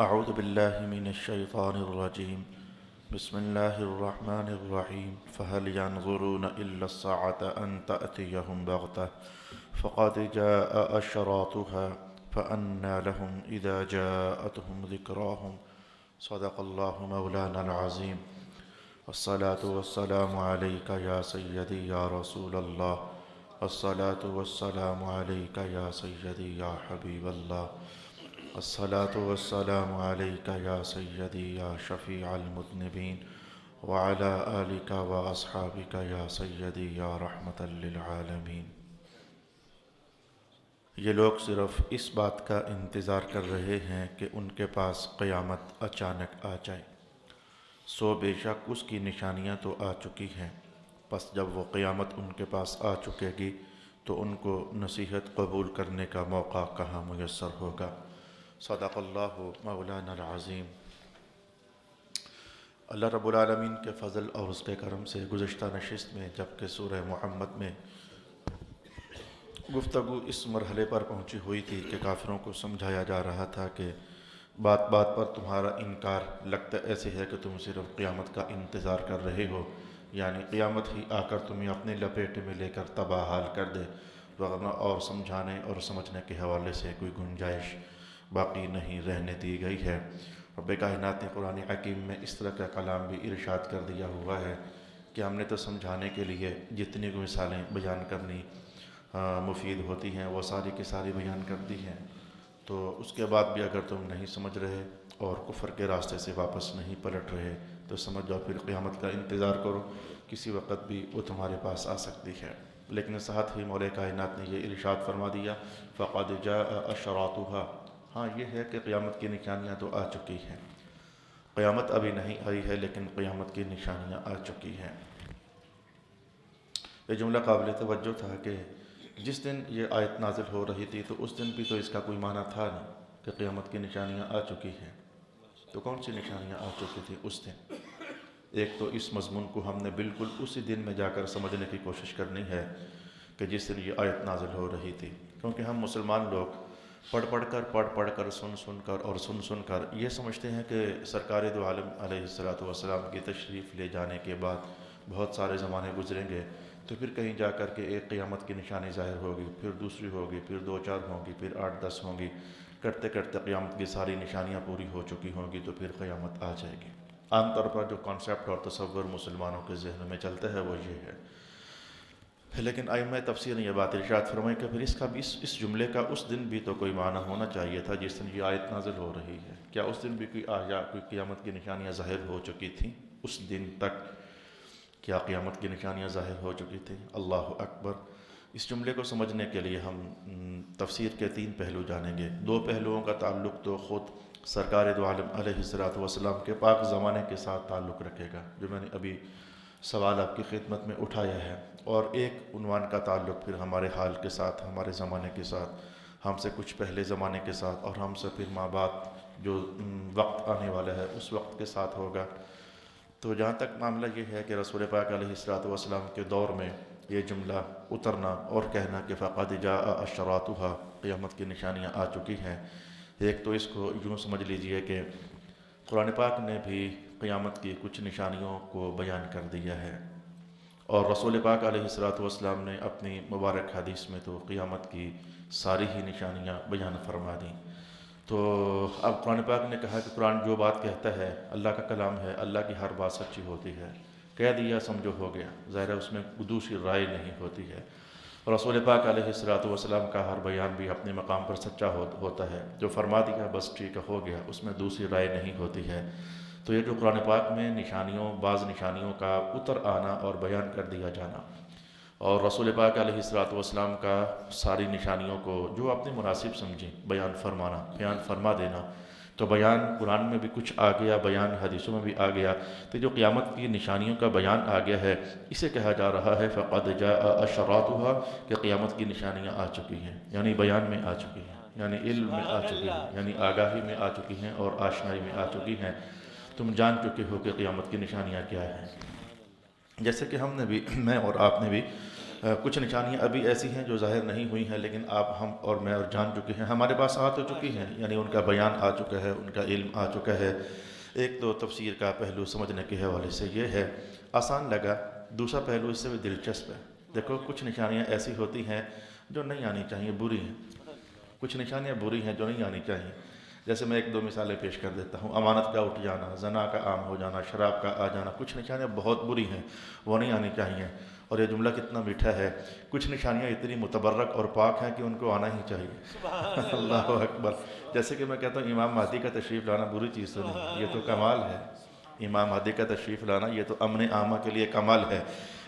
أعوذ بالله من الشيطان الرجيم. بسم الله الرحمن الرحيم. فهل ينظرون إلا الساعة أن تأتيهم بغتة فقد جاء أشراطها فأنى لهم إذا جاءتهم ذكراهم. صدق الله مولانا العظيم. الصلاة والسلام عليك يا سيدي يا رسول الله. الصلاة والسلام عليك يا سيدي يا حبيب الله. الصلاة والسلام عليك يا سيدي يا شفيع المذنبين وعلى آلك وأصحابك يا سيدي يا رحمة للعالمين. یہ لوگ صرف اس بات کا انتظار کر رہے ہیں کہ ان کے پاس قیامت اچانک آ جائے، سو بے شک اس کی نشانیاں تو آ چکی ہیں، پس جب وہ قیامت ان کے پاس آ چکے گی تو ان کو نصیحت قبول کرنے کا موقع کہاں میسر ہوگا۔ صدق اللہ مولانا العظیم۔ اللہ رب العالمین کے فضل اور اس کے کرم سے گزشتہ نشست میں جبکہ سورہ محمد میں گفتگو اس مرحلے پر پہنچی ہوئی تھی کہ کافروں کو سمجھایا جا رہا تھا کہ بات بات پر تمہارا انکار لگتا ایسے ہے کہ تم صرف قیامت کا انتظار کر رہے ہو، یعنی قیامت ہی آ کر تمہیں اپنے لپیٹ میں لے کر تباہ حال کر دے، ورنہ اور سمجھانے اور سمجھنے کے حوالے سے کوئی گنجائش باقی نہیں رہنے دی گئی ہے۔ رب کائنات نے قرآن حکیم میں اس طرح کا کلام بھی ارشاد کر دیا ہوا ہے کہ ہم نے تو سمجھانے کے لیے جتنی کو مثالیں بیان کرنی مفید ہوتی ہیں وہ ساری کی ساری بیان کر دی ہیں، تو اس کے بعد بھی اگر تم نہیں سمجھ رہے اور کفر کے راستے سے واپس نہیں پلٹ رہے تو سمجھ جاؤ پھر قیامت کا انتظار کرو، کسی وقت بھی وہ تمہارے پاس آ سکتی ہے۔ لیکن ساتھ ہی مولا کائنات نے یہ ارشاد فرما دیا فقد جاء اشراطها، ہاں یہ ہے کہ قیامت کی نشانیاں تو آ چکی ہیں، قیامت ابھی نہیں آئی ہے لیکن قیامت کی نشانیاں آ چکی ہیں۔ یہ جملہ قابل توجہ تھا کہ جس دن یہ آیت نازل ہو رہی تھی تو اس دن بھی تو اس کا کوئی معنی تھا نہیں کہ قیامت کی نشانیاں آ چکی ہیں، تو کون سی نشانیاں آ چکی تھی اس دن؟ ایک تو اس مضمون کو ہم نے بالکل اسی دن میں جا کر سمجھنے کی کوشش کرنی ہے کہ جس دن یہ آیت نازل ہو رہی تھی، کیونکہ ہم مسلمان لوگ پڑھ پڑھ کر سن کر یہ سمجھتے ہیں کہ سرکار دو عالم علیہ السلام کی تشریف لے جانے کے بعد بہت سارے زمانے گزریں گے تو پھر کہیں جا کر کے ایک قیامت کی نشانی ظاہر ہوگی، پھر دوسری ہوگی، پھر 2-4 ہوں گی، پھر 8-10 ہوں گی، کرتے کرتے قیامت کی ساری نشانیاں پوری ہو چکی ہوں گی تو پھر قیامت آ جائے گی۔ عام طور پر جو کانسیپٹ اور تصور مسلمانوں کے ذہن میں چلتا ہے وہ یہ ہے، لیکن ائمہ تفسیر نے یہ بات ارشاد فرمائی کہ پھر اس کا بھی اس جملے کا اس دن بھی تو کوئی معنی ہونا چاہیے تھا جس دن یہ آیت نازل ہو رہی ہے۔ کیا اس دن بھی کوئی قیامت کی نشانیاں ظاہر ہو چکی تھیں؟ اس دن تک کیا قیامت کی نشانیاں ظاہر ہو چکی تھیں؟ اللہ اکبر۔ اس جملے کو سمجھنے کے لیے ہم تفسیر کے 3 پہلو جانیں گے۔ 2 پہلوؤں کا تعلق تو خود سرکار دو عالم علیہ السلام کے پاک زمانے کے ساتھ تعلق رکھے گا جو میں نے ابھی سوال آپ کی خدمت میں اٹھایا ہے، اور ایک عنوان کا تعلق پھر ہمارے حال کے ساتھ، ہمارے زمانے کے ساتھ، ہم سے کچھ پہلے زمانے کے ساتھ، اور ہم سے پھر ماں باپ جو وقت آنے والا ہے اس وقت کے ساتھ ہوگا۔ تو جہاں تک معاملہ یہ ہے کہ رسول پاک علیہ السلام کے دور میں یہ جملہ اترنا اور کہنا کہ فقد جاء اشراطها، قیامت کی نشانیاں آ چکی ہیں، ایک تو اس کو یوں سمجھ لیجئے کہ قرآن پاک نے بھی قیامت کی کچھ نشانیوں کو بیان کر دیا ہے، اور رسول پاک علیہ السلام نے اپنی مبارک حدیث میں تو قیامت کی ساری ہی نشانیاں بیان فرما دیں۔ تو اب قرآن پاک نے کہا کہ قرآن جو بات کہتا ہے اللہ کا کلام ہے، اللہ کی ہر بات سچی ہوتی ہے، کہہ دیا سمجھو ہو گیا، ظاہر ہے اس میں دوسری رائے نہیں ہوتی ہے۔ رسول پاک علیہ السلام کا ہر بیان بھی اپنے مقام پر سچا ہوتا ہے، جو فرما دیا بس ٹھیک ہو گیا، اس میں دوسری رائے نہیں ہوتی ہے۔ تو یہ جو قرآن پاک میں بعض نشانیوں کا اتر آنا اور بیان کر دیا جانا، اور رسول پاک علیہ السلام کا ساری نشانیوں کو جو اپنے مناسب سمجھیں بیان فرما دینا، تو بیان قرآن میں بھی کچھ آ گیا، بیان حدیثوں میں بھی آ گیا، تو جو قیامت کی نشانیوں کا بیان آ گیا ہے اسے کہا جا رہا ہے فقد جاء اشراطها، کہ قیامت کی نشانیاں آ چکی ہیں، یعنی بیان میں آ چکی ہیں، یعنی علم میں آ چکی ہیں، یعنی آگاہی میں آ چکی ہیں اور آشنائی میں آ چکی ہیں۔ تم جان چکے ہو کہ قیامت کی نشانیاں کیا ہیں، جیسے کہ ہم نے بھی، میں اور آپ نے بھی کچھ نشانیاں ابھی ایسی ہیں جو ظاہر نہیں ہوئی ہیں، لیکن آپ، ہم اور میں اور جان چکے ہیں، ہمارے پاس آ تو چکی ہیں، یعنی ان کا بیان آ چکا ہے، ان کا علم آ چکا ہے۔ ایک تو تفسیر کا پہلو سمجھنے کے حوالے سے یہ ہے، آسان لگا۔ دوسرا پہلو اس سے بھی دلچسپ ہے۔ دیکھو، کچھ نشانیاں ایسی ہوتی ہیں جو نہیں آنی چاہیے، بری ہیں۔ کچھ نشانیاں بری ہیں جو نہیں آنی چاہیے۔ جیسے میں ایک دو مثالیں پیش کر دیتا ہوں۔ امانت کا اٹھ جانا، زنا کا عام ہو جانا، شراب کا آ جانا، کچھ نشانیاں بہت بری ہیں، وہ نہیں آنی چاہیے۔ اور یہ جملہ کتنا میٹھا ہے، کچھ نشانیاں اتنی متبرک اور پاک ہیں کہ ان کو آنا ہی چاہیے۔ اللہ اکبر۔ جیسے کہ میں کہتا ہوں، امام مہدی کا تشریف لانا بری چیز تو نہیں، یہ تو کمال ہے۔ امام مہدی کا تشریف لانا یہ تو امن عامہ کے لیے کمال ہے۔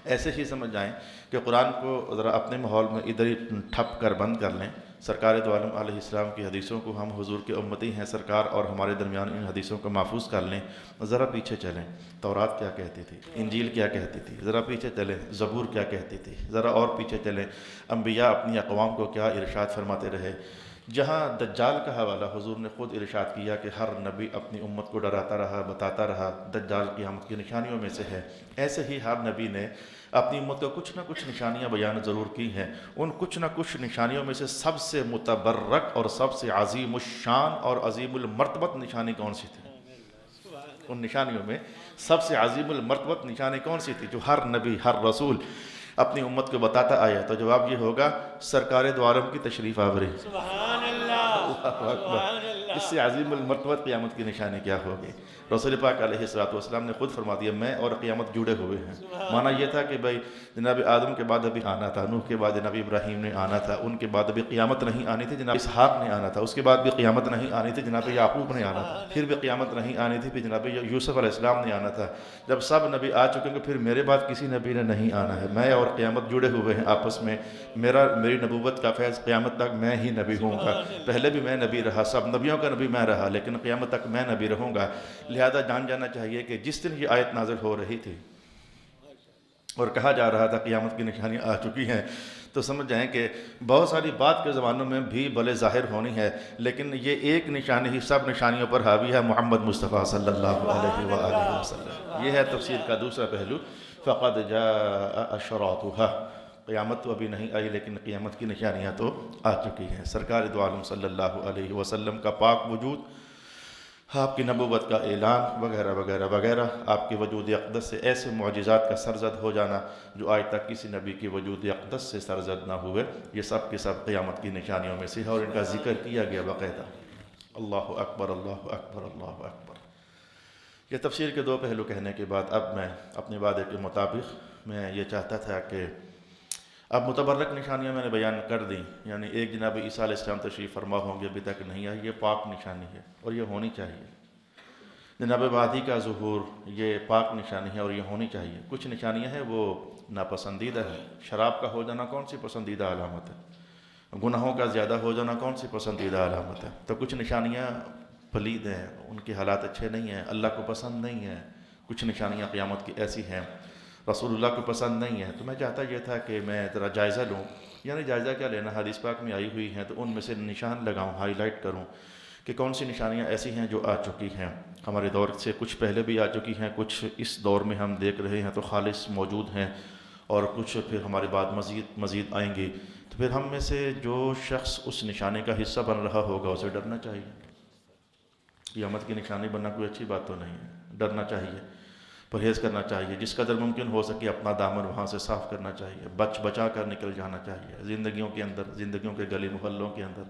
ایسے ہی سمجھ جائیں کہ قرآن کو ذرا اپنے ماحول میں ادھر ہی ٹھپ کر بند کر لیں۔ سرکار دو عالم علیہ السلام کی حدیثوں کو، ہم حضور کے امتی ہیں سرکار، اور ہمارے درمیان ان حدیثوں کو محفوظ کر لیں۔ ذرا پیچھے چلیں، تورات کیا کہتی تھی، انجیل کیا کہتی تھی، ذرا پیچھے چلیں، زبور کیا کہتی تھی، ذرا اور پیچھے چلیں، انبیاء اپنی اقوام کو کیا ارشاد فرماتے رہے۔ جہاں دجال کا حوالہ حضور نے خود ارشاد کیا کہ ہر نبی اپنی امت کو ڈراتا رہا، بتاتا رہا دجال قیامت کی نشانیوں میں سے ہے، ایسے ہی ہر نبی نے اپنی امت کو کچھ نہ کچھ نشانیاں بیان ضرور کی ہیں۔ ان کچھ نہ کچھ نشانیوں میں سے سب سے متبرک اور سب سے عظیم الشان اور عظیم المرتبت نشانی کون سی تھی؟ ان نشانیوں میں سب سے عظیم المرتبت نشانی کون سی تھی جو ہر نبی، ہر رسول اپنی امت کو بتاتا آیا؟ تو جواب یہ ہوگا، سرکار دو عالم کی تشریف آوری۔ سبحان اللہ، اللہ اکبر۔ سبحان اللہ۔ اس سے عظیم المرتبت قیامت کی نشانی کیا ہوگی؟ رسول پاک علیہ السلام نے خود فرما دیا، میں اور قیامت جڑے ہوئے ہیں۔ مانا یہ تھا کہ بھائی جناب آدم کے بعد ابھی آنا تھا، نوح کے بعد جناب ابراہیم نے آنا تھا، ان کے بعد ابھی قیامت نہیں آنی تھی، جناب اسحاق نے آنا تھا، اس کے بعد بھی قیامت نہیں آنی تھی، جناب یعقوب نے آنا تھا، پھر بھی قیامت نہیں آنی تھی، پھر جناب یوسف علیہ السلام نے آنا تھا۔ جب سب نبی آ چکے ہیں پھر میرے بعد کسی نبی نے نہیں آنا ہے۔ میں اور قیامت جڑے ہوئے ہیں آپس میں، میری نبوت کا فیض قیامت تک میں ہی نبی ہوں گا۔ پہلے بھی میں نبی رہا، سب نبیوں کا نبی میں رہا، لیکن قیامت تک میں نبی رہوں گا۔ لہذا جان جانا چاہیے کہ جس دن یہ آیت نازل ہو رہی تھی اور کہا جا رہا تھا قیامت کی نشانیاں آ چکی ہیں، تو سمجھ جائیں کہ بہت ساری بات کے زمانوں میں بھی بھلے ظاہر ہونی ہے، لیکن یہ ایک نشانی ہی سب نشانیوں پر حاوی ہے، محمد مصطفیٰ صلی اللہ علیہ وآلہ وسلم۔ یہ ہے تفسیر کا دوسرا پہلو، فقد جاء اشراطها۔ قیامت تو ابھی نہیں آئی، لیکن قیامت کی نشانیاں تو آ چکی ہیں۔ سرکار دو عالم صلی اللہ علیہ وسلم کا پاک وجود، آپ کی نبوت کا اعلان وغیرہ وغیرہ وغیرہ، آپ کے وجود اقدس سے ایسے معجزات کا سرزد ہو جانا جو آج تک کسی نبی کی وجود اقدس سے سرزد نہ ہوئے، یہ سب کے سب قیامت کی نشانیوں میں سے ہے، اور ان کا ذکر کیا گیا باقاعدہ۔ اللہ اکبر، اللہ اکبر، اللہ اکبر۔ یہ تفسیر کے دو پہلو کہنے کے بعد اب میں اپنے وعدے کے مطابق میں یہ چاہتا تھا کہ اب متبرک نشانیاں میں نے بیان کر دیں، یعنی ایک جناب عیسیٰ علیہ السلام تشریف فرما ہوں گے، ابھی تک نہیں آئی، یہ پاک نشانی ہے اور یہ ہونی چاہیے۔ جناب مہدی کا ظہور، یہ پاک نشانی ہے اور یہ ہونی چاہیے۔ کچھ نشانیاں ہیں وہ ناپسندیدہ ہے۔ شراب کا ہو جانا کون سی پسندیدہ علامت ہے؟ گناہوں کا زیادہ ہو جانا کون سی پسندیدہ علامت ہے؟ تو کچھ نشانیاں پلید ہیں، ان کے حالات اچھے نہیں ہیں، اللہ کو پسند نہیں ہیں۔ کچھ نشانیاں قیامت کی ایسی ہیں رسول اللہ کو پسند نہیں ہے۔ تو میں چاہتا یہ تھا کہ میں ذرا جائزہ لوں، یعنی جائزہ کیا لینا، حدیث پاک میں آئی ہوئی ہیں تو ان میں سے نشان لگاؤں، ہائی لائٹ کروں کہ کون سی نشانیاں ایسی ہیں جو آ چکی ہیں ہمارے دور سے، کچھ پہلے بھی آ چکی ہیں، کچھ اس دور میں ہم دیکھ رہے ہیں تو خالص موجود ہیں، اور کچھ پھر ہمارے بعد مزید آئیں گی۔ تو پھر ہم میں سے جو شخص اس نشانے کا حصہ بن رہا ہوگا اسے ڈرنا چاہیے۔ قیامت کی نشانی بننا کوئی اچھی بات تو نہیں ہے، ڈرنا چاہیے، پرہیز کرنا چاہیے، جس قدر ممکن ہو سکے اپنا دامن وہاں سے صاف کرنا چاہیے، بچا کر نکل جانا چاہیے۔ زندگیوں کے اندر، زندگیوں کے گلی محلوں کے اندر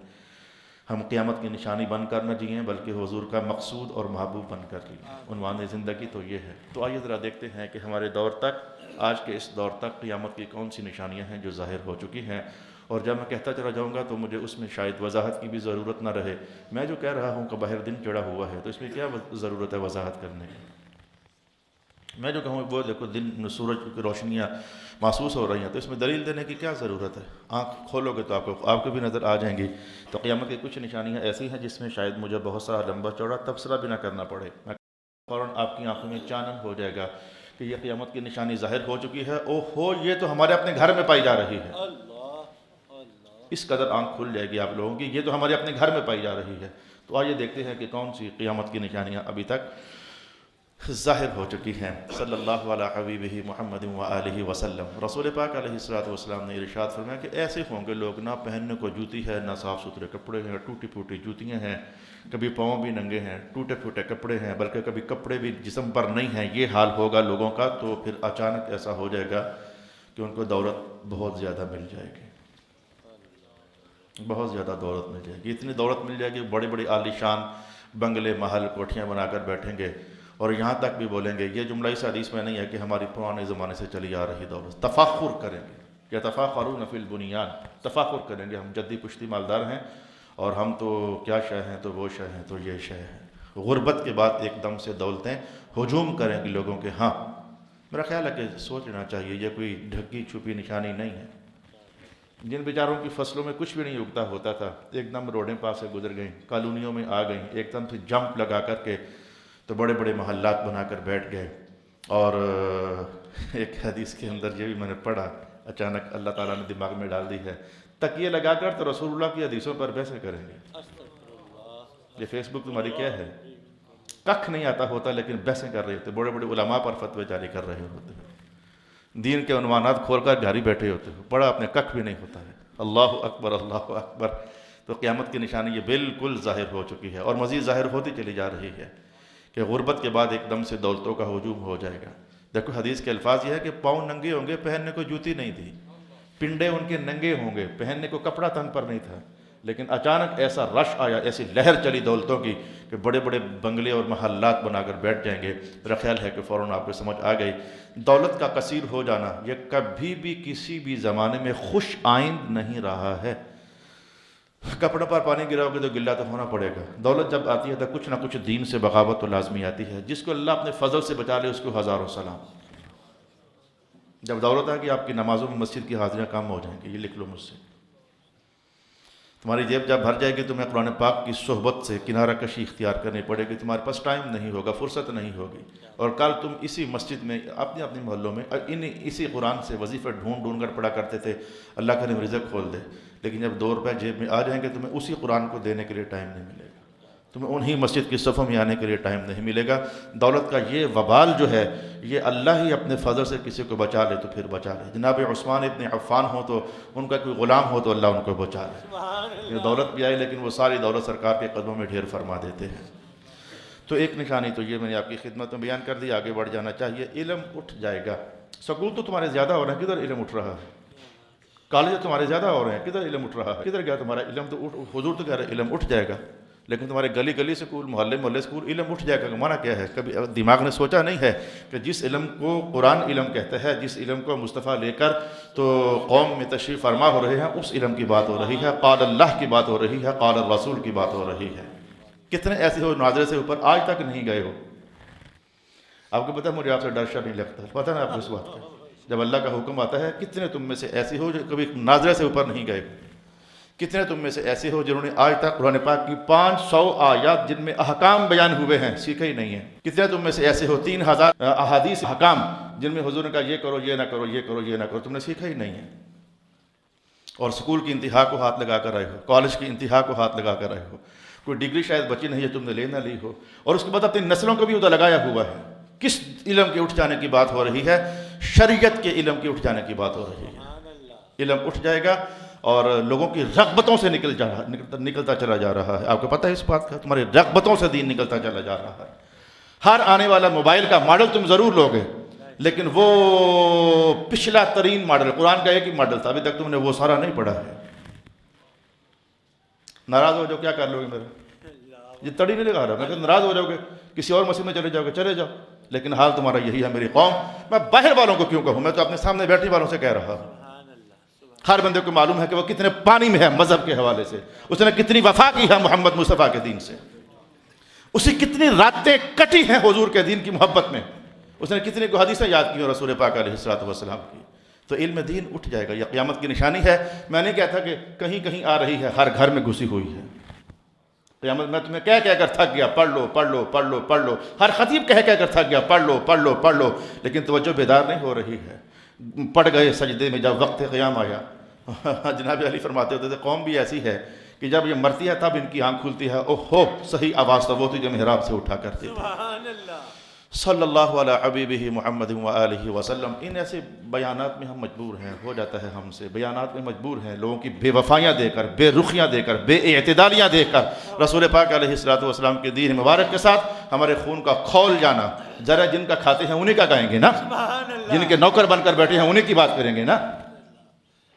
ہم قیامت کی نشانی بن کر نہ جئیں، بلکہ حضور کا مقصود اور محبوب بن کر جئیں۔ عنوان زندگی تو یہ ہے۔ تو آئیے ذرا دیکھتے ہیں کہ ہمارے دور تک، آج کے اس دور تک قیامت کی کون سی نشانیاں ہیں جو ظاہر ہو چکی ہیں، اور جب میں کہتا چلا جاؤں گا تو مجھے اس میں شاید وضاحت کی بھی ضرورت نہ رہے۔ میں جو کہہ رہا ہوں کہ باہر دن چڑھا ہوا ہے تو اس میں کیا ضرورت ہے وضاحت کرنے کی؟ میں جو کہوں وہ دیکھو دن سورج کی روشنیاں محسوس ہو رہی ہیں، تو اس میں دلیل دینے کی کیا ضرورت ہے؟ آنکھ کھولو گے تو آپ کو بھی نظر آ جائیں گی۔ تو قیامت کی کچھ نشانیاں ایسی ہیں جس میں شاید مجھے بہت سارا لمبا چوڑا تبصرہ بھی نہ کرنا پڑے، میں فوراً آپ کی آنکھوں میں چانن ہو جائے گا کہ یہ قیامت کی نشانی ظاہر ہو چکی ہے، او ہو یہ تو ہمارے اپنے گھر میں پائی جا رہی ہے۔ اس قدر آنکھ کھل جائے گی آپ لوگوں کی، یہ تو ہمارے اپنے گھر میں پائی جا رہی ہے۔ تو آئیے دیکھتے ہیں کہ کون سی قیامت کی نشانیاں ابھی تک ظاہر ہو چکی ہیں صلی اللہ علیہ حبیبہ محمد وآلہ وسلم۔ رسول پاک علیہ السلام نے ارشاد فرمایا کہ ایسے ہوں گے لوگ، نہ پہننے کو جوتی ہے، نہ صاف ستھرے کپڑے ہیں، ٹوٹی پھوٹی جوتیاں ہیں، کبھی پاؤں بھی ننگے ہیں، ٹوٹے پھوٹے کپڑے ہیں، بلکہ کبھی کپڑے بھی جسم پر نہیں ہیں۔ یہ حال ہوگا لوگوں کا، تو پھر اچانک ایسا ہو جائے گا کہ ان کو دولت بہت زیادہ مل جائے گی، بہت زیادہ دولت مل جائے گی، اتنی دولت مل جائے گی، بڑی بڑی عالی شان بنگلے محل کوٹھیاں بنا کر بیٹھیں گے، اور یہاں تک بھی بولیں گے، یہ جملہ اس حدیث میں نہیں ہے کہ ہماری پرانے زمانے سے چلی آ رہی دولت، تفاخر کریں گے، یا تفاخرون فی البنیان، تفاخر کریں گے، ہم جدی پشتی مالدار ہیں اور ہم تو کیا شے ہیں، تو وہ شے ہیں، تو یہ شے ہے۔ غربت کے بعد ایک دم سے دولتیں ہجوم کریں گی لوگوں کے ہاں۔ میرا خیال ہے کہ سوچنا چاہیے، یہ کوئی ڈھکی چھپی نشانی نہیں ہے۔ جن بیچاروں کی فصلوں میں کچھ بھی نہیں اگتا ہوتا تھا، ایک دم روڈیں پاس سے گزر گئیں، کالونیوں میں آ گئیں، ایک دم سے جمپ لگا کر کے تو بڑے بڑے محلات بنا کر بیٹھ گئے۔ اور ایک حدیث کے اندر یہ بھی میں نے پڑھا، اچانک اللہ تعالیٰ نے دماغ میں ڈال دی ہے، تکیے لگا کر تو رسول اللہ کی حدیثوں پر بحثیں کریں گے۔ یہ فیس بک تمہاری کیا ہے؟ ککھ نہیں آتا ہوتا لیکن بحثیں کر رہے ہوتے، بڑے بڑے علماء پر فتوے جاری کر رہے ہوتے ہیں، دین کے عنوانات کھول کر گھر ہی بیٹھے ہوتے ہیں، پڑھا اپنے ککھ بھی نہیں ہوتا ہے۔ اللہ اکبر، اللہ اکبر۔ تو قیامت کی نشانی یہ بالکل ظاہر ہو چکی ہے، اور مزید ظاہر ہوتی چلی جا رہی ہے کہ غربت کے بعد ایک دم سے دولتوں کا ہجوم ہو جائے گا۔ دیکھو حدیث کے الفاظ یہ ہے کہ پاؤں ننگے ہوں گے، پہننے کو جوتی نہیں تھی، پنڈے ان کے ننگے ہوں گے، پہننے کو کپڑا تن پر نہیں تھا، لیکن اچانک ایسا رش آیا، ایسی لہر چلی دولتوں کی کہ بڑے بڑے بنگلے اور محلات بنا کر بیٹھ جائیں گے۔ میرا خیال ہے کہ فوراً آپ کو سمجھ آ گئی، دولت کا کثیر ہو جانا یہ کبھی بھی کسی بھی زمانے میں خوش آئند نہیں رہا ہے۔ کپڑوں پر پانی گراؤ گے تو گلہ تو ہونا پڑے گا۔ دولت جب آتی ہے تو کچھ نہ کچھ دین سے بغاوت تو لازمی آتی ہے، جس کو اللہ اپنے فضل سے بچا لے اس کو ہزاروں سلام۔ جب دولت آئے گی آپ کی نمازوں میں مسجد کی حاضریاں کم ہو جائیں گی، یہ لکھ لو مجھ سے۔ تمہاری جیب جب بھر جائے گی تمہیں قرآن پاک کی صحبت سے کنارہ کشی اختیار کرنی پڑے گی، تمہارے پاس ٹائم نہیں ہوگا، فرصت نہیں ہوگی، اور کل تم اسی مسجد میں اپنے اپنے محلوں میں اسی قرآن سے وظیفے ڈھونڈ کر پڑھا کرتے تھے، اللہ کریم رزق کھول دے، لیکن جب 2 روپے جیب میں آ جائیں گے تمہیں اسی قرآن کو دینے کے لیے ٹائم نہیں ملے گا، تمہیں انہی مسجد کی صفوں میں آنے کے لیے ٹائم نہیں ملے گا۔ دولت کا یہ وبال جو ہے یہ اللہ ہی اپنے فضل سے کسی کو بچا لے تو پھر بچا لے۔ جناب عثمان ابن عفان ہو تو ان کا کوئی غلام ہو تو اللہ ان کو بچا لے۔ یہ دولت بھی آئی لیکن وہ ساری دولت سرکار کے قدموں میں ڈھیر فرما دیتے ہیں۔ تو ایک نشانی تو یہ میں نے آپ کی خدمت میں بیان کر دی، آگے بڑھ جانا چاہیے۔ علم اٹھ جائے گا، سکول تو تمہارے زیادہ ہو رہے ہیں، کدھر علم اٹھ رہا ہے؟ کالج تمہارے زیادہ ہو رہے ہیں، کدھر علم اٹھ رہا ہے؟ کدھر گیا تمہارا علم؟ تو حضور تو کہہ رہے علم اٹھ جائے گا، لیکن تمہارے گلی گلی سکول، محلے محلے سکول علم اٹھ جائے گا۔ معنی کیا ہے؟ کبھی دماغ نے سوچا نہیں ہے کہ جس علم کو قرآن علم کہتا ہے، جس علم کو مصطفیٰ لے کر تو قوم میں تشریف فرما ہو رہے ہیں، اس علم کی بات ہو رہی ہے، قال اللہ کی بات ہو رہی ہے، قال الرسول کی بات ہو رہی ہے۔ کتنے ایسے ہو ناظرے سے اوپر آج تک نہیں گئے ہو؟ آپ کو پتہ ہے مجھے آپ سے ڈر شر نہیں لگتا، پتہ نا آپ کو اس بات کا؟ جب اللہ کا حکم آتا ہے، کتنے تم میں سے ایسے ہو جو کبھی ناظرے سے اوپر نہیں گئے ہو؟ کتنے تم میں سے ایسے ہو جنہوں نے آج تک قرآن پاک کی 500 آیات جن میں احکام بیان ہوئے ہیں سیکھے ہی نہیں ہیں؟ کتنے تم میں سے ایسے ہو 3000 احادیث احکام جن میں حضور نے کہا یہ کرو یہ نہ کرو یہ کرو یہ نہ کرو، تم نے سیکھا ہی نہیں ہے؟ اور سکول کی انتہا کو ہاتھ لگا کر آئے ہو، کالج کی انتہا کو ہاتھ لگا کر آئے ہو، کوئی ڈگری شاید بچی نہیں ہے تم نے لے نہ لی ہو، اور اس کے بعد اپنی نسلوں کو بھی ادھر لگایا ہوا ہے۔ کس علم کے اٹھ جانے کی بات ہو رہی ہے؟ شریعت کے علم کے اٹھ جانے کی بات ہو رہی ہے۔ علم اٹھ جائے گا اور لوگوں کی رغبتوں سے نکلتا چلا جا رہا ہے۔ آپ کو پتہ ہے اس بات کا؟ تمہاری رغبتوں سے دین نکلتا چلا جا رہا ہے۔ ہر آنے والا موبائل کا ماڈل تم ضرور لوگے، لیکن وہ پچھلا ترین ماڈل، قرآن کا ایک ہی ماڈل تھا، ابھی تک تم نے وہ سارا نہیں پڑھا ہے۔ ناراض ہو جاؤ، کیا کر لو گے؟ میرا یہ تڑی نہیں لگا رہا، میں کہ ناراض ہو جاؤ گے، کسی اور مسجد میں چلے جاؤ گے، چلے جاؤ، لیکن حال تمہارا یہی ہے میری قوم۔ میں باہر والوں کو کیوں کہوں، میں تو اپنے سامنے بیٹھنے والوں سے کہہ رہا ہوں۔ ہر بندے کو معلوم ہے کہ وہ کتنے پانی میں ہے مذہب کے حوالے سے، اس نے کتنی وفا کی ہے محمد مصطفیٰ کے دین سے، اسی کتنی راتیں کٹی ہیں حضور کے دین کی محبت میں، اس نے کتنی کو حدیثیں یاد کی ہیں رسول پاک علیہ السلام کی۔ تو علم دین اٹھ جائے گا، یہ قیامت کی نشانی ہے۔ میں نہیں کہتا کہ کہیں کہیں آ رہی ہے، ہر گھر میں گھسی ہوئی ہے قیامت۔ میں تمہیں کہہ کہہ کر تھک گیا، پڑھ لو پڑھ لو پڑھ لو پڑھ لو، ہر خطیب کہہ کہہ کر تھک گیا، پڑھ لو پڑھ لو پڑھ لو، لیکن توجہ بیدار نہیں ہو رہی ہے۔ پڑ گئے سجدے میں جب وقت قیام آیا۔ جناب علی فرماتے ہوتے تھے قوم بھی ایسی ہے کہ جب یہ مرتی ہے تب ان کی آنکھ کھلتی ہے، اوہ ہو صحیح آواز تو وہ تھی جو محراب سے اٹھا کرتے تھے۔ صلی اللہ علیہ حبیبہ محمد وآلہ وسلم۔ ان ایسے بیانات میں ہم مجبور ہیں، ہو جاتا ہے ہم سے، بیانات میں مجبور ہیں لوگوں کی بے وفائیاں دے کر، بے رخیاں دے کر، بے اعتدالیاں دے کر رسول پاک علیہ السلام کے دین مبارک کے ساتھ ہمارے خون کا کھول جانا۔ ذرا جن کا کھاتے ہیں انہیں کا کہیں گے نا، جن کے نوکر بن کر بیٹھے ہیں انہیں کی بات کریں گے نا۔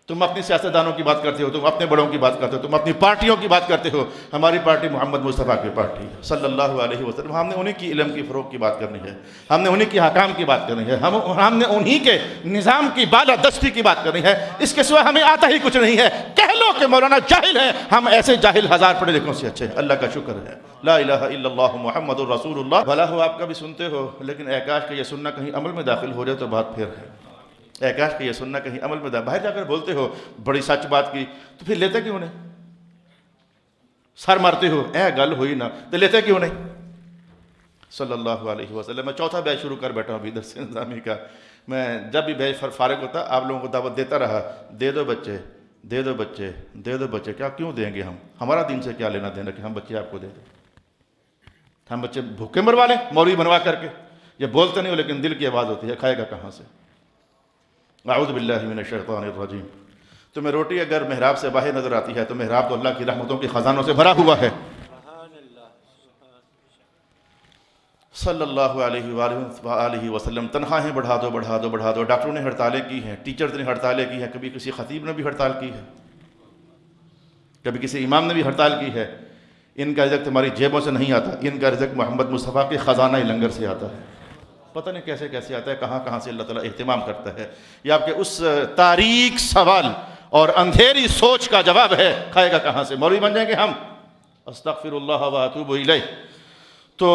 تم اپنی سیاستدانوں کی بات کرتے ہو، تم اپنے بڑوں کی بات کرتے ہو، تم اپنی پارٹیوں کی بات کرتے ہو۔ ہماری پارٹی محمد مصطفیٰ کی پارٹی ہے صلی اللہ علیہ وسلم۔ ہم نے انہی کی علم کی فروغ کی بات کرنی ہے، ہم نے انہی کی حکام کی بات کرنی ہے، ہم نے انہی کے نظام کی بالادستی کی بات کرنی ہے۔ اس کے سوا ہمیں آتا ہی کچھ نہیں ہے۔ کہہ لو کہ مولانا جاہل ہیں، ہم ایسے جاہل ہزار پڑھے لکھوں سے اچھے ہیں، اللہ کا شکر ہے۔ لا الہ الا اللہ محمد الرسول اللہ۔ بھلا ہو آپ کا بھی سنتے ہو، لیکن اے کاش کہ یہ سننا کہیں عمل میں داخل ہو جائے تو بات پھر ہے۔ اے کاش کہ یہ سننا کہیں عمل میں باہر جا کر بولتے ہو بڑی سچ بات کی تو پھر لیتے کیوں نہیں؟ سر مارتے ہو اے گل ہوئی نا تو لیتے کیوں نہیں؟ صلی اللہ علیہ وسلم۔ میں چوتھا بیچ شروع کر بیٹھا ہوں ابھی درس نظامی کا۔ میں جب بھی بیچ فارغ ہوتا آپ لوگوں کو دعوت دیتا رہا، دے دو بچے، دے دو بچے، دے دو بچے۔ کیا کیوں دیں گے ہم؟ ہمارا دین سے کیا لینا دینا کہ ہم بچے آپ کو دے دیں؟ ہم بچے بھوکے مروا لیں مولوی بنوا کر کے؟ یہ بولتے نہیں ہو لیکن دل کی آواز ہوتی ہے، کھائے گا کہاں سے؟ اعوذ باللہ من الشیطان الرجیم۔ تمہیں روٹی اگر محراب سے باہر نظر آتی ہے تو محراب تو اللہ کی رحمتوں کے خزانوں سے بھرا ہوا ہے۔ صلی اللہ علیہ وآلہ وسلم۔ تنخواہیں بڑھا دو بڑھا دو بڑھا دو۔ ڈاکٹروں نے ہڑتالیں کی ہیں، ٹیچرز نے ہڑتالیں کی ہیں، کبھی کسی خطیب نے بھی ہڑتال کی ہے، کبھی کسی امام نے بھی ہڑتال کی ہے۔ ان کا رزق تمہاری جیبوں سے نہیں آتا، ان کا رزق محمد مصطفیٰ کے خزانہ لنگر سے آتا ہے۔ پتہ نہیں کیسے کیسے آتا ہے، کہاں کہاں سے اللہ تعالیٰ اہتمام کرتا ہے۔ یہ آپ کے اس تاریک سوال اور اندھیری سوچ کا جواب ہے، کھائے گا کہاں سے؟ مولوی بن جائیں گے ہم؟ استغفر اللہ و اتوب الیہ۔ تو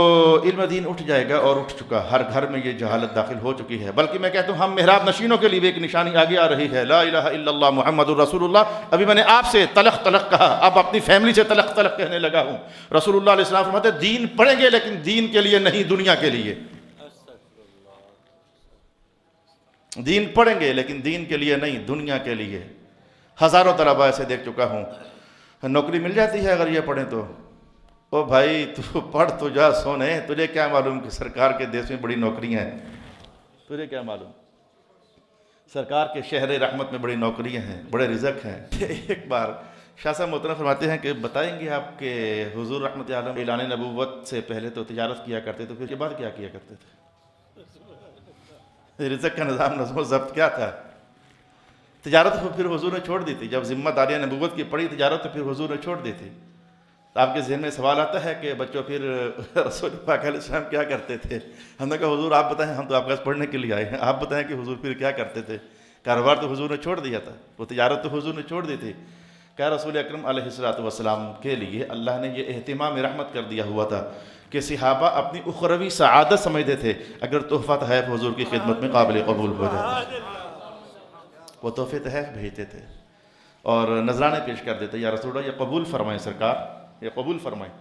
علم دین اٹھ جائے گا، اور اٹھ چکا، ہر گھر میں یہ جہالت داخل ہو چکی ہے۔ بلکہ میں کہتا ہوں ہم محراب نشینوں کے لیے بھی ایک نشانی آگے آ رہی ہے، لا الہ الا اللہ محمد الرسول اللہ۔ ابھی میں نے آپ سے تلخ تلخ کہا، اب اپنی فیملی سے تلخ تلخ کہنے لگا ہوں۔ رسول اللہ علیہ السلام فرماتے ہیں دین پڑھیں گے لیکن دین کے لیے نہیں، دنیا کے لیے۔ دین پڑھیں گے لیکن دین کے لیے نہیں، دنیا کے لیے۔ ہزاروں طلباء ایسے دیکھ چکا ہوں، نوکری مل جاتی ہے اگر یہ پڑھیں تو۔ او بھائی تو پڑھ تو جا سونے، تجھے کیا معلوم کہ سرکار کے دیش میں بڑی نوکریاں ہیں؟ تجھے کیا معلوم؟ سرکار کے شہر رحمت میں بڑی نوکریاں ہیں، بڑے رزق ہیں۔ ایک بار شاہ صاحب محترم فرماتے ہیں کہ بتائیں گے آپ کہ حضور رحمت عالم اعلان نبوت سے پہلے تو تجارت کیا کرتے تو پھر کے بعد کیا کیا کرتے تھے؟ رزق کا نظام نظم و ضبط کیا تھا؟ تجارت تو پھر حضور نے چھوڑ دی تھی، جب ذمہ داریاں نبوت کی پڑی تجارت تو پھر حضور نے چھوڑ دی تھی۔ تو آپ کے ذہن میں سوال آتا ہے کہ بچوں پھر رسول پاک علیہ السلام کیا کرتے تھے؟ ہم نے کہا حضور آپ بتائیں، ہم تو آپ کے پاس پڑھنے کے لیے آئے ہیں، آپ بتائیں کہ حضور پھر کیا کرتے تھے؟ کاروبار تو حضور نے چھوڑ دیا تھا، وہ تجارت تو حضور نے چھوڑ دی تھی۔ کہا رسول اکرم علیہ السلام کے لیے اللہ نے یہ اہتمام رحمت کر دیا ہوا تھا کہ صحابہ اپنی اخروی سعادت سمجھتے تھے اگر تحفہ تحائف حضور کی خدمت میں قابل قبول ہو جاتا، وہ تحفے تحائف بھیجتے تھے اور نذرانے پیش کر دیتے، یا رسول اللہ یہ قبول فرمائیں سرکار، یہ قبول فرمائیں۔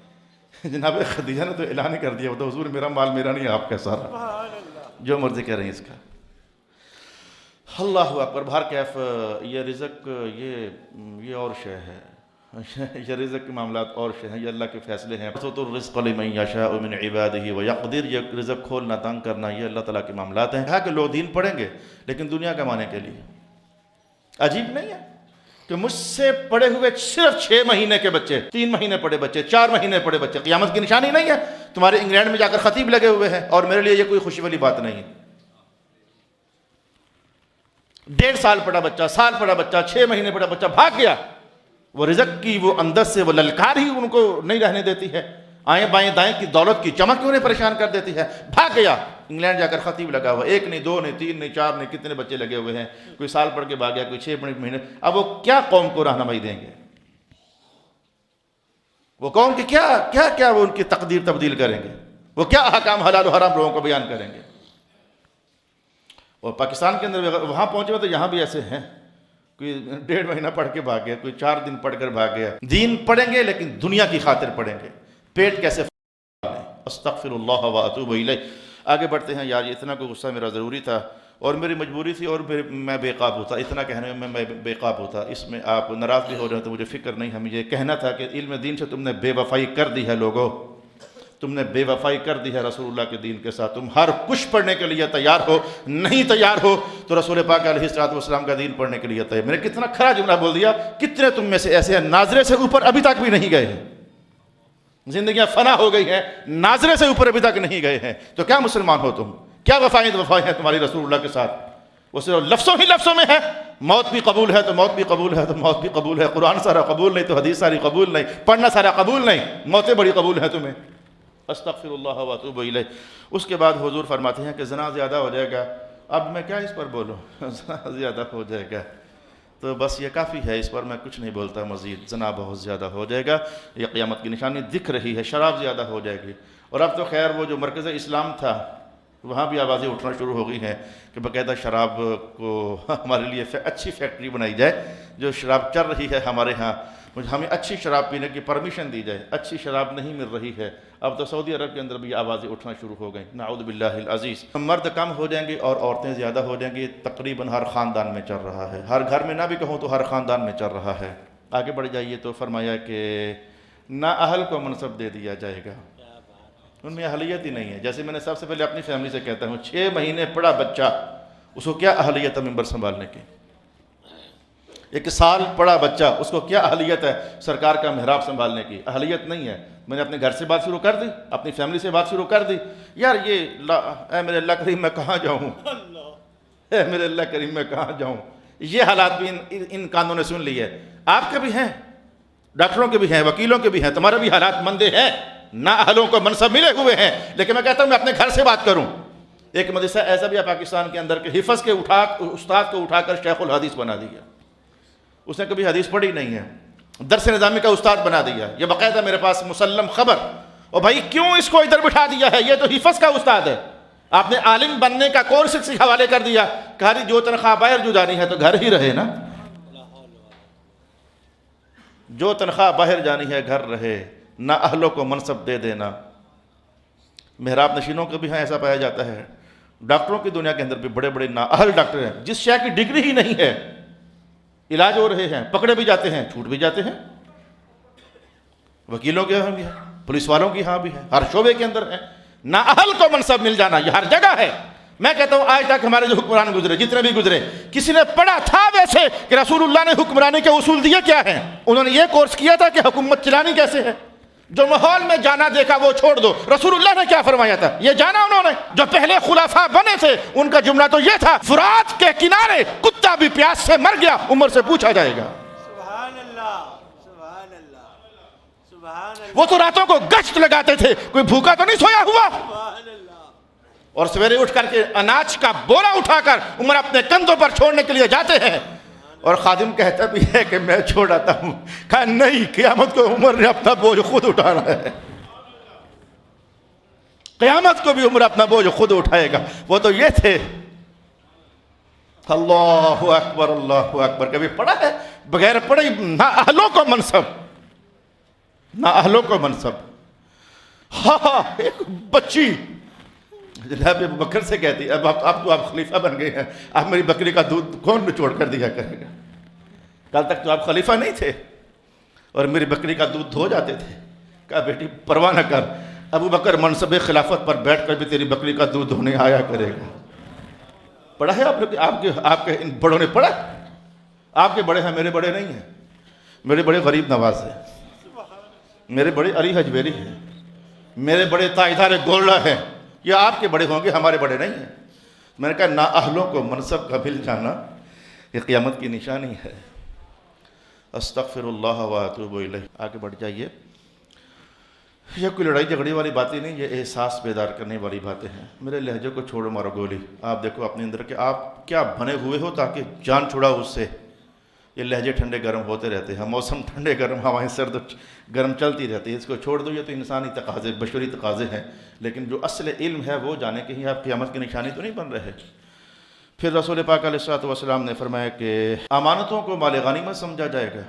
جناب خدیجہ نے تو اعلان کر دیا، وہ تو حضور میرا مال میرا نہیں آپ کا سارا، جو مرضی کہہ رہے ہیں اس کا۔ اللہ اکبر۔ بہر کیف یہ رزق یہ اور شے ہے، یہ رزق کے معاملات اور شے ہیں، یہ اللہ کے فیصلے ہیں۔ یَبْسُطُ الرِّزْقَ لِمَن يَشَاءُ مِنْ عِبَادِهِ وَيَقْدِرُ، یہ رزق کھولنا تنگ کرنا یہ اللہ تعالیٰ کے معاملات ہیں۔ کہا کہ لوگ دین پڑھیں گے لیکن دنیا کمانے کے لیے۔ عجیب نہیں ہے کہ مجھ سے پڑھے ہوئے صرف 6 مہینے کے بچے، 3 مہینے پڑھے بچے، 4 مہینے پڑھے بچے قیامت کی نشانی نہیں ہے؟ تمہارے انگلینڈ میں جا کر خطیب لگے ہوئے ہیں، اور میرے لیے یہ کوئی خوشی والی بات نہیں ہے۔ 1.5 سال پڑھا بچہ، سال پڑھا بچہ، 6 مہینے پڑھا بچہ بھاگ گیا، وہ رزق کی وہ اندر سے وہ للکار ہی ان کو نہیں رہنے دیتی ہے، آئیں بائیں دائیں کی دولت کی چمک انہیں پریشان کر دیتی ہے۔ بھاگ گیا، انگلینڈ جا کر خطیب لگا ہوا، 1 نہیں 2 نہیں 3 نہیں 4 نہیں، کتنے بچے لگے ہوئے ہیں، کوئی سال پڑھ کے بھاگ گیا، کوئی 6 مہینے۔ اب وہ کیا قوم کو رہنمائی دیں گے؟ وہ قوم کی کیا وہ ان کی تقدیر تبدیل کریں گے؟ وہ کیا احکام حلال و حرام لوگوں کو بیان کریں گے؟ اور پاکستان کے اندر وہاں پہنچے ہوئے تو یہاں بھی ایسے ہیں، کوئی 1.5 مہینہ پڑھ کے بھاگ گیا، کوئی 4 دن پڑھ کر بھاگ گیا۔ دین پڑھیں گے لیکن دنیا کی خاطر پڑھیں گے، پیٹ کیسے استغفر اللہ و اتوب الیہ۔ آگے بڑھتے ہیں۔ یار اتنا کوئی غصہ میرا ضروری تھا اور میری مجبوری تھی، اور میں بے قابو تھا، اتنا کہنے میں بے قابو تھا، اس میں آپ ناراض بھی ہو رہے ہیں تو مجھے فکر نہیں، ہمیں یہ کہنا تھا کہ علم دین سے تم نے بے وفائی کر دی ہے لوگوں، تم نے بے وفائی کر دی ہے رسول اللہ کے دین کے ساتھ، تم ہر کچھ پڑھنے کے لیے تیار ہو، نہیں تیار ہو تو رسول پاک علیہ الصلوۃ والسلام کا دین پڑھنے کے لیے تیار۔ میں نے کتنا کھرا جملہ بول دیا، کتنے تم میں سے ایسے ہیں ناظرے سے اوپر ابھی تک بھی نہیں گئے ہیں، زندگیاں فنا ہو گئی ہیں، ناظرے سے اوپر ابھی تک نہیں گئے ہیں، تو کیا مسلمان ہو تم؟ کیا وفائیں ہیں تمہاری رسول اللہ کے ساتھ؟ وہ صرف لفظوں ہی لفظوں میں ہے، موت بھی قبول ہے تو موت بھی قبول ہے تو موت بھی قبول ہے، قرآن سارا قبول نہیں تو حدیث ساری قبول نہیں، پڑھنا سارا قبول نہیں، موتیں بڑی قبول ہیں تمہیں۔ استغفر اللہ و اتوب الیہ۔ اس کے بعد حضور فرماتے ہیں کہ زنا زیادہ ہو جائے گا، اب میں کیا اس پر بولوں، زنا زیادہ ہو جائے گا تو بس یہ کافی ہے، اس پر میں کچھ نہیں بولتا مزید، زنا بہت زیادہ ہو جائے گا، یہ قیامت کی نشانی دکھ رہی ہے، شراب زیادہ ہو جائے گی۔ اور اب تو خیر وہ جو مرکز اسلام تھا وہاں بھی آوازیں اٹھنا شروع ہو گئی ہیں کہ باقاعدہ شراب کو ہمارے لیے اچھی فیکٹری بنائی جائے، جو شراب چل رہی ہے ہمارے ہاں ہمیں اچھی شراب پینے کی پرمیشن دی جائے، اچھی شراب نہیں مل رہی ہے۔ اب تو سعودی عرب کے اندر بھی آوازیں اٹھنا شروع ہو گئیں، نعوذ باللہ العزیز۔ مرد کم ہو جائیں گے اور عورتیں زیادہ ہو جائیں گی، تقریباً ہر خاندان میں چل رہا ہے، ہر گھر میں نہ بھی کہوں تو ہر خاندان میں چل رہا ہے۔ آگے بڑھ جائیے تو فرمایا کہ نااہل کو منصب دے دیا جائے گا، ان میں اہلیت ہی نہیں ہے۔ جیسے میں نے سب سے پہلے اپنی فیملی سے کہتا ہوں، 6 مہینے پڑا بچہ، اس کو کیا اہلیت ہے ممبر سنبھالنے کی؟ 1 سال پڑا بچہ، اس کو کیا اہلیت ہے سرکار کا محراب سنبھالنے کی؟ اہلیت نہیں ہے۔ میں نے اپنے گھر سے بات شروع کر دی، اپنی فیملی سے بات شروع کر دی، یار یہ اے میرے اللہ کریم میں کہاں جاؤں، اے میرے اللہ کریم میں کہاں جاؤں۔ یہ حالات بھی ان کانوں نے سن لی ہے۔ آپ کے بھی ہیں، ڈاکٹروں کے بھی ہیں، وکیلوں کے بھی ہیں، تمہارے بھی حالات مندے ہیں، نااہلوں کو منصب ملے ہوئے ہیں، لیکن میں کہتا ہوں میں اپنے گھر سے بات کروں۔ ایک مدرسہ ایسا بھی ہے پاکستان کے اندر کہ حفظ کے استاد کو اٹھا کر شیخ الحدیث بنا دیا، اس نے کبھی حدیث پڑھی نہیں ہے، درس نظامی کا استاد بنا دیا۔ یہ باقاعدہ میرے پاس مسلم خبر، اور بھائی کیوں اس کو ادھر بٹھا دیا ہے؟ یہ تو حفظ کا استاد ہے، آپ نے عالم بننے کا کورس اس کے حوالے کر دیا، کہا جو تنخواہ باہر جو جانی ہے تو گھر ہی رہے نا، جو تنخواہ باہر جانی ہے گھر رہے، نہ اہلوں کو منصب دے دینا۔ محراب نشینوں کو بھی ہاں ایسا پایا جاتا ہے، ڈاکٹروں کی دنیا کے اندر بھی بڑے بڑے نااہل ڈاکٹر ہیں، جس شے کی ڈگری ہی نہیں ہے، علاج ہو رہے ہیں، پکڑے بھی جاتے ہیں، چھوٹ بھی جاتے ہیں۔ وکیلوں کے ہاں بھی ہے، پولیس والوں کی ہاں بھی ہے، ہر شعبے کے اندر ہے۔ نااہل کو منصب مل جانا یہ ہر جگہ ہے۔ میں کہتا ہوں آج تک ہمارے جو حکمران گزرے، جتنے بھی گزرے، کسی نے پڑھا تھا ویسے کہ رسول اللہ نے حکمرانی کے اصول دیے کیا ہیں؟ انہوں نے یہ کورس کیا تھا کہ حکومت چلانی کیسے ہے؟ جو ماحول میں جانا دیکھا وہ چھوڑ دو، رسول اللہ نے کیا فرمایا تھا یہ جانا انہوں نے۔ جو پہلے خلفاء بنے تھے ان کا جملہ تو یہ تھا، فرات کے کنارے کتا بھی پیاس سے مر گیا، عمر سے پوچھا جائے گا۔ سبحان اللہ، سبحان اللہ، سبحان اللہ، وہ تو راتوں کو گشت لگاتے تھے، کوئی بھوکا تو نہیں سویا ہوا، سبحان اللہ۔ اور سویرے اٹھ کر کے اناج کا بولا اٹھا کر عمر اپنے کندھوں پر چھوڑنے کے لیے جاتے ہیں، اور خادم کہتا بھی ہے کہ میں چھوڑ آتا ہوں، کہا نہیں، قیامت کو عمر نے اپنا بوجھ خود اٹھانا ہے، قیامت کو بھی عمر اپنا بوجھ خود اٹھائے گا۔ وہ تو یہ تھے، اللہ اکبر اللہ اکبر۔ کبھی پڑھا ہے بغیر پڑھے نہ اہلوں کو منصب، نہ اہلوں کو منصب۔ ہاں ایک بچی جناب ابو بکر سے کہتی ہے، اب تو آپ خلیفہ بن گئے ہیں، اب میری بکری کا دودھ کون نچوڑ کر دیا کرے گا؟ کل تک تو آپ خلیفہ نہیں تھے اور میری بکری کا دودھ دھو جاتے تھے۔ کہا بیٹی پرواہ نہ کر، ابو بکر منصب خلافت پر بیٹھ کر بھی تیری بکری کا دودھ دھونے آیا کرے گا۔ پڑھا ہے آپ نے؟ آپ کے ان بڑوں نے پڑھا؟ آپ کے بڑے ہیں، میرے بڑے نہیں ہیں، میرے بڑے غریب نواز ہیں، میرے بڑے علی حجویری ہیں، میرے بڑے تاجدار گولڑا ہیں، یہ آپ کے بڑے ہوں گے، ہمارے بڑے نہیں ہیں۔ میں نے کہا نااہلوں کو منصب کا مل جانا یہ قیامت کی نشانی ہے۔ استغفر اللہ و اتوب الیہ۔ آگے بڑھ جائیے۔ یہ کوئی لڑائی جھگڑی والی باتیں نہیں، یہ احساس بیدار کرنے والی باتیں ہیں۔ میرے لہجے کو چھوڑو مارو گولی، آپ دیکھو اپنے اندر کہ آپ کیا بنے ہوئے ہو تاکہ جان چھڑاؤ اس سے۔ یہ لہجے ٹھنڈے گرم ہوتے رہتے ہیں، موسم ٹھنڈے گرم، ہوائیں سرد گرم چلتی رہتی ہے، اس کو چھوڑ دو۔ یہ تو انسانی تقاضے، بشری تقاضے ہیں، لیکن جو اصل علم ہے وہ جانے کہ ہی آپ قیامت کی نشانی تو نہیں بن رہے۔ پھر رسول پاک علیہ الصلوۃ والسلام نے فرمایا کہ امانتوں کو مال غنیمت سمجھا جائے گا،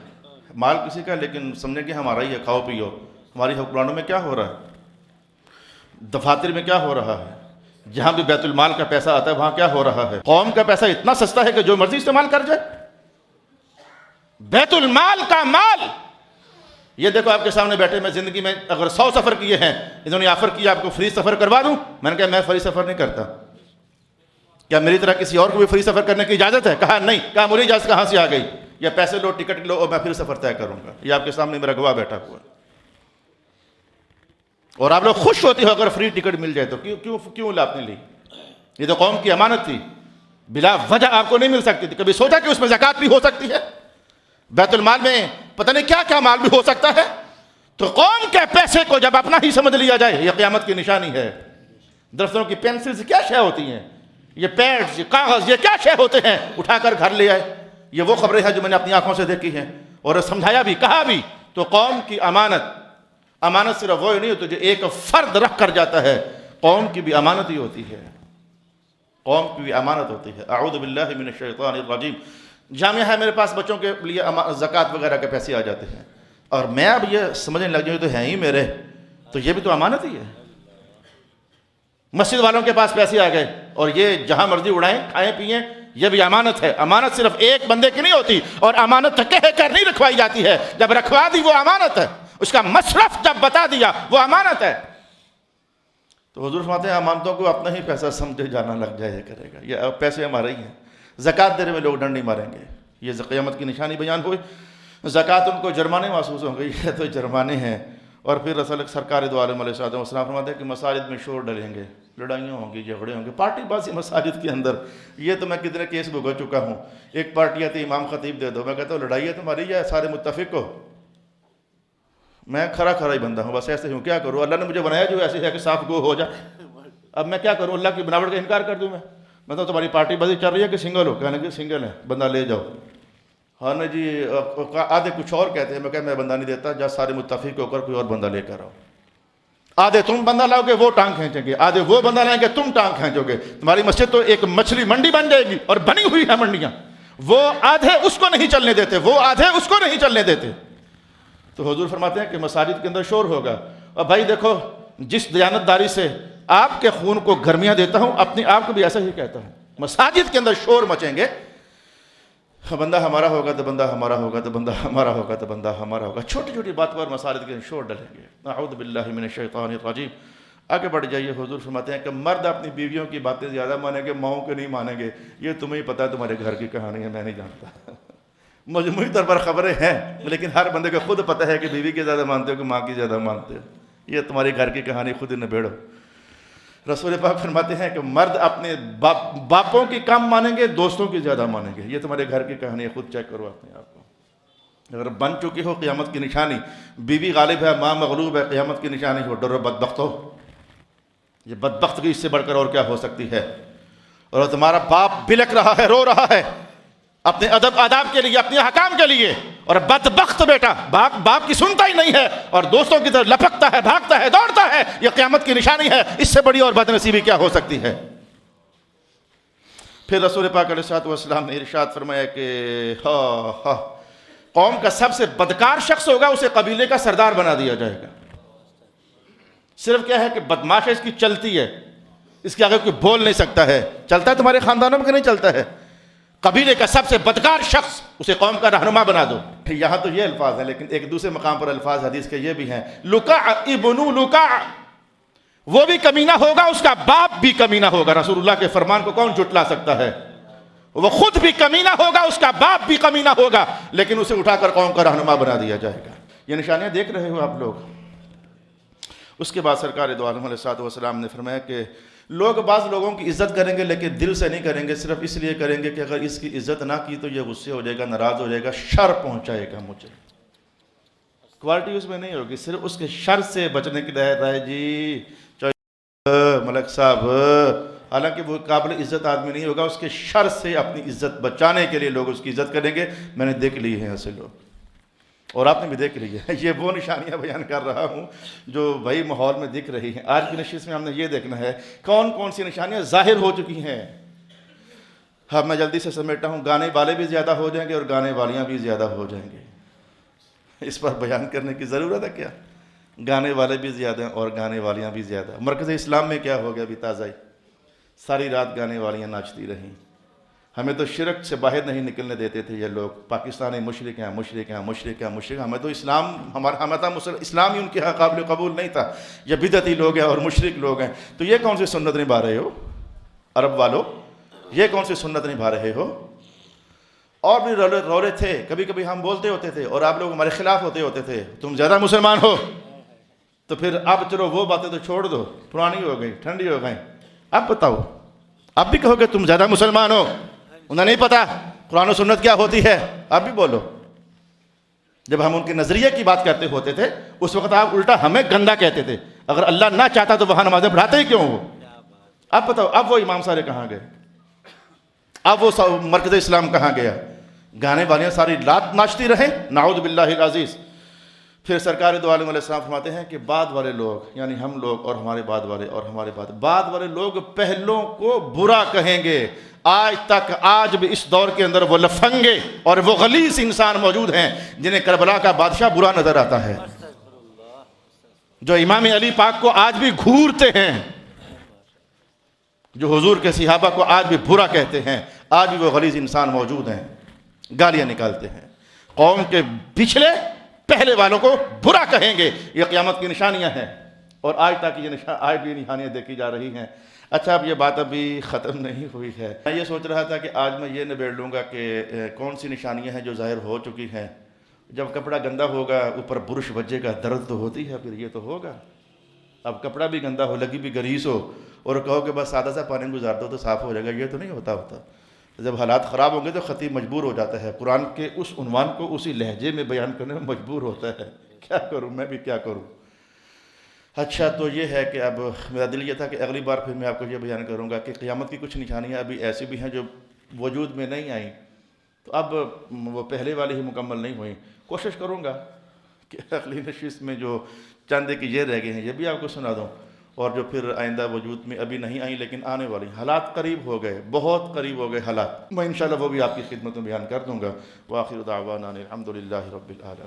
مال کسی کا لیکن سمجھے کہ ہمارا ہی ہے، کھاؤ پیو۔ ہماری حکمرانوں میں کیا ہو رہا ہے، دفاتر میں کیا ہو رہا ہے، جہاں بھی بیت المال کا پیسہ آتا ہے وہاں کیا ہو رہا ہے؟ قوم کا پیسہ اتنا سستا ہے کہ جو مرضی استعمال کر جائے۔ بیت المال کا مال یہ دیکھو آپ کے سامنے بیٹھے، میں زندگی میں اگر 100 سفر کیے ہیں، انہوں نے آفر کیا آپ کو فری سفر کروا دوں، میں نے کہا میں فری سفر نہیں کرتا، کیا میری طرح کسی اور کو بھی فری سفر کرنے کی اجازت ہے؟ کہا نہیں۔ کہا مجھے اجازت کہاں سے آ گئی؟ یا پیسے لو، ٹکٹ لو اور میں پھر سفر طے کروں گا۔ یہ آپ کے سامنے میرا گواہ بیٹھا ہوا ہے۔ اور آپ لوگ خوش ہوتے ہو اگر فری ٹکٹ مل جائے تو، کیوں آپ نے لی؟ یہ تو قوم کی امانت تھی، بلا وجہ آپ کو نہیں مل سکتی تھی۔ کبھی سوچا کہ اس میں زکوٰۃ بھی ہو سکتی ہے؟ بیت المال میں پتہ نہیں کیا کیا مال بھی ہو سکتا ہے۔ تو قوم کے پیسے کو جب اپنا ہی سمجھ لیا جائے، یہ قیامت کی نشانی ہے۔ دفتروں کی پینسلز کیا شے ہوتی ہیں؟ یہ پیڈز، یہ کاغذ، یہ کیا شے ہوتے ہیں؟ اٹھا کر گھر لے آئے۔ یہ وہ خبریں ہیں جو میں نے اپنی آنکھوں سے دیکھی ہیں اور سمجھایا بھی، کہا بھی۔ تو قوم کی امانت صرف وہ نہیں ہوتی جو ایک فرد رکھ کر جاتا ہے، قوم کی بھی امانت ہی ہوتی ہے، قوم کی بھی امانت ہوتی ہے۔ اعوذ باللہ من الشیطان الرجیم۔ جامعہ ہے میرے پاس، بچوں کے لیے زکوٰۃ وغیرہ کے پیسے آ جاتے ہیں، اور میں اب یہ سمجھنے لگ جاؤں تو ہیں ہی میرے، تو یہ بھی تو امانت ہی ہے۔ مسجد والوں کے پاس پیسے آ گئے اور یہ جہاں مرضی اڑائیں، کھائیں پئیں، یہ بھی امانت ہے۔ امانت صرف ایک بندے کی نہیں ہوتی، اور امانت کہہ کر نہیں رکھوائی جاتی ہے، جب رکھوا دی وہ امانت ہے، اس کا مصرف جب بتا دیا وہ امانت ہے۔ تو حضور فرماتے ہیں امانتوں کو اپنا ہی پیسہ سمجھے جانا لگ جایا کرے گا، یہ پیسے ہمارے ہی ہیں۔ زکوٰۃ دینے میں لوگ ڈنڈ نہیں ماریں گے، یہ قیامت کی نشانی بیان ہوئی۔ زکوٰۃ ان کو جرمانے محسوس ہوں گے، یہ تو جرمانے ہیں۔ اور پھر رسول سرکار دو عالم علیہ السلام فرماتے ہیں کہ مساجد میں شور ڈلیں گے، لڑائیاں ہوں گی، جھگڑے ہوں گے، پارٹی بازی مساجد کے اندر۔ یہ تو میں کتنے کیس بھگت چکا ہوں۔ ایک پارٹی آتی امام خطیب دے دو، میں کہتا ہوں لڑائی ہے تمہاری یا سارے متفق ہو؟ میں کھڑا ہی بندہ ہوں، بس ایسے ہوں، کیا کروں؟ اللہ نے مجھے بنایا جو ایسے ہے کہ صاف گو ہو جائے۔ اب میں کیا کروں؟ اللہ کی بناوٹ کا انکار کر دوں میں تو تمہاری پارٹی بازی چل رہی ہے کہ سنگل ہو؟ کہنے کہ سنگل ہے، بندہ لے جاؤ۔ ہاں نا جی، آدھے کچھ اور کہتے ہیں، میں کہا میں بندہ نہیں دیتا، جا سارے متفق ہو کر کوئی اور بندہ لے کر آؤ۔ آدھے تم بندہ لاؤ گے وہ ٹانگ کھینچیں گے، آدھے وہ بندہ لائیں گے تم ٹانگ کھینچو گے۔ تمہاری مسجد تو ایک مچھلی منڈی بن جائے گی، اور بنی ہوئی ہے منڈیاں، وہ آدھے اس کو نہیں چلنے دیتے، وہ آدھے اس کو نہیں چلنے دیتے۔ تو حضور فرماتے ہیں کہ مساجد کے اندر شور ہوگا۔ اور بھائی دیکھو، جس دیانتداری سے آپ کے خون کو گرمیاں دیتا ہوں، اپنے آپ کو بھی ایسا ہی کہتا ہوں۔ مساجد کے اندر شور مچیں گے، بندہ ہمارا ہوگا تو بندہ ہمارا ہوگا تو بندہ ہمارا ہوگا تو بندہ ہمارا ہوگا، چھوٹی چھوٹی بات پر مساجد کے شور ڈلیں گے۔ اعوذ باللہ من الشیطان الرجیم۔ آگے بڑھ جائیے، حضور فرماتے ہیں کہ مرد اپنی بیویوں کی باتیں زیادہ مانیں گے، ماؤں کے نہیں مانیں گے۔ یہ تمہیں پتہ ہے، تمہارے گھر کی کہانی ہے، میں نہیں جانتا۔ مجموعی طور پر خبریں ہیں، لیکن ہر بندے کو خود پتہ ہے کہ بیوی کی زیادہ مانتے ہو کہ ماں کی زیادہ مانتے ہو۔ یہ تمہاری گھر کی کہانی خود ہی نبیڑو۔ رسول پاک فرماتے ہیں کہ مرد اپنے باپوں کی کم مانیں گے، دوستوں کی زیادہ مانیں گے۔ یہ تمہارے گھر کی کہانی ہے، خود چیک کرو اپنے آپ کو۔ اگر بن چکی ہو قیامت کی نشانی، بیوی غالب ہے، ماں مغلوب ہے، قیامت کی نشانی ہو، ڈرو بدبخت ہو۔ یہ بدبخت کی اس سے بڑھ کر اور کیا ہو سکتی ہے؟ اور تمہارا باپ بلک رہا ہے، رو رہا ہے اپنے ادب آداب کے لیے، اپنے حکام کے لیے، اور بدبخت بیٹا باپ کی سنتا ہی نہیں ہے اور دوستوں کی طرف لپکتا ہے، بھاگتا ہے، دوڑتا ہے۔ یہ قیامت کی نشانی ہے، اس سے بڑی اور بدنصیبی کیا ہو سکتی ہے؟ پھر رسول پاک علیہ السلام نے ارشاد فرمایا کہ قوم کا سب سے بدکار شخص ہوگا، اسے قبیلے کا سردار بنا دیا جائے گا۔ صرف کیا ہے کہ بدمعاش اس کی چلتی ہے، اس کے آگے کوئی بول نہیں سکتا ہے۔ چلتا ہے تمہارے خاندانوں میں کہ نہیں چلتا ہے؟ قبیلے کا سب سے بدکار شخص، اسے قوم کا رہنما بنا دو۔ یہاں تو یہ الفاظ ہیں، لیکن ایک دوسرے مقام پر الفاظ حدیث کے یہ بھی ہیں، لکع ابن لکع، وہ بھی کمینہ ہوگا، اس کا باپ بھی کمینہ ہوگا۔ رسول اللہ کے فرمان کو کون جھٹلا سکتا ہے؟ وہ خود بھی کمینہ ہوگا، اس کا باپ بھی کمینہ ہوگا، لیکن اسے اٹھا کر قوم کا رہنما بنا دیا جائے گا۔ یہ نشانیاں دیکھ رہے ہو آپ لوگ۔ اس کے بعد سرکار دو عالم علیہ السلام نے فرمایا کہ بعض لوگوں کی عزت کریں گے، لیکن دل سے نہیں کریں گے، صرف اس لیے کریں گے کہ اگر اس کی عزت نہ کی تو یہ غصے ہو جائے گا، ناراض ہو جائے گا، شر پہنچائے گا مجھے۔ کوالٹی اس میں نہیں ہوگی، صرف اس کے شر سے بچنے کی رائے جی ملک صاحب، حالانکہ وہ قابل عزت آدمی نہیں ہوگا، اس کے شر سے اپنی عزت بچانے کے لیے لوگ اس کی عزت کریں گے۔ میں نے دیکھ لی ہیں ایسے لوگ، اور آپ نے بھی دیکھ لی ہے۔ یہ وہ نشانیاں بیان کر رہا ہوں جو بھائی ماحول میں دکھ رہی ہیں۔ آج کی نشست میں ہم نے یہ دیکھنا ہے کون کون سی نشانیاں ظاہر ہو چکی ہیں۔ اب میں جلدی سے سمیٹا ہوں، گانے والے بھی زیادہ ہو جائیں گے اور گانے والیاں بھی زیادہ ہو جائیں گے۔ اس پر بیان کرنے کی ضرورت ہے کیا؟ گانے والے بھی زیادہ ہیں اور گانے والیاں بھی زیادہ۔ مرکز اسلام میں کیا ہو گیا ابھی تازہ ہی؟ ساری رات گانے والیاں ناچتی رہیں، ہمیں تو شرک سے باہر نہیں نکلنے دیتے تھے یہ لوگ، پاکستانی مشرک ہیں، مشرک ہیں، مشرک ہیں، مشرک ہیں، ہمیں تو اسلام اسلام ہی ان کے ہاں قابل قبول نہیں تھا، یہ بدعتی لوگ ہیں اور مشرک لوگ ہیں۔ تو یہ کون سی سنت نبھا رہے ہو عرب والو؟ یہ کون سی سنت نبھا رہے ہو؟ اور بھی رولے تھے، کبھی کبھی ہم بولتے ہوتے تھے اور آپ لوگ ہمارے خلاف ہوتے تھے، تم زیادہ مسلمان ہو، تو پھر اب چلو وہ باتیں تو چھوڑ دو، پرانی ہو گئی، ٹھنڈی ہو گئی، اب بتاؤ، اب بھی کہو کہ تم زیادہ مسلمان ہو، انہیں نہیں پتا قرآن و سنت کیا ہوتی ہے، اب بھی بولو۔ جب ہم ان کے نظریے کی بات کرتے ہوتے تھے اس وقت آپ الٹا ہمیں گندا کہتے تھے، اگر اللہ نہ چاہتا تو وہاں نمازیں پڑھاتے ہی کیوں وہ؟ اب بتاؤ، اب وہ امام سارے کہاں گئے؟ اب وہ مرکز اسلام کہاں گیا؟ گانے والیاں ساری رات ناچتی رہے، نعوذ باللہ العزیز۔ پھر سرکار دو عالم علیہ السلام فرماتے ہیں کہ بعد والے لوگ، یعنی ہم لوگ اور ہمارے بعد والے اور ہمارے بعد والے لوگ پہلوں کو برا کہیں گے۔ آج تک، آج بھی اس دور کے اندر وہ لفنگے اور وہ غلیظ انسان موجود ہیں جنہیں کربلا کا بادشاہ برا نظر آتا ہے، جو امام علی پاک کو آج بھی گھورتے ہیں، جو حضور کے صحابہ کو آج بھی برا کہتے ہیں، آج بھی وہ غلیظ انسان موجود ہیں، گالیاں نکالتے ہیں، قوم کے پچھلے پہلے والوں کو برا کہیں گے۔ یہ قیامت کی نشانیاں ہیں اور آج تک یہ آج بھی نشانیاں دیکھی جا رہی ہیں۔ اچھا، اب یہ بات ابھی ختم نہیں ہوئی ہے، میں یہ سوچ رہا تھا کہ آج میں یہ نبیڑ لوں گا کہ کون سی نشانیاں ہیں جو ظاہر ہو چکی ہیں۔ جب کپڑا گندا ہوگا، اوپر برش بجے گا، درد تو ہوتی ہے، پھر یہ تو ہوگا۔ اب کپڑا بھی گندا ہو، لگی بھی گریس ہو اور کہو کہ بس سادہ سا پانی گزار دو تو صاف ہو جائے گا، یہ تو نہیں ہوتا۔ جب حالات خراب ہوں گے تو خطیب مجبور ہو جاتا ہے، قرآن کے اس عنوان کو اسی لہجے میں بیان کرنے میں مجبور ہوتا ہے۔ کیا کروں، میں بھی کیا کروں۔ اچھا، تو یہ ہے کہ اب میرا دل یہ تھا کہ اگلی بار پھر میں آپ کو یہ بیان کروں گا کہ قیامت کی کچھ نشانیاں ابھی ایسی بھی ہیں جو وجود میں نہیں آئیں، تو اب وہ پہلے والی ہی مکمل نہیں ہوئیں۔ کوشش کروں گا کہ اگلی نشست میں جو چند ایک یہ رہ گئے ہیں یہ بھی آپ کو سنا دوں، اور جو پھر آئندہ وجود میں ابھی نہیں آئیں لیکن آنے والی، حالات قریب ہو گئے، بہت قریب ہو گئے حالات، میں انشاءاللہ وہ بھی آپ کی خدمت میں بیان کر دوں گا۔ وآخر دعوانا الحمدللہ رب العالمین۔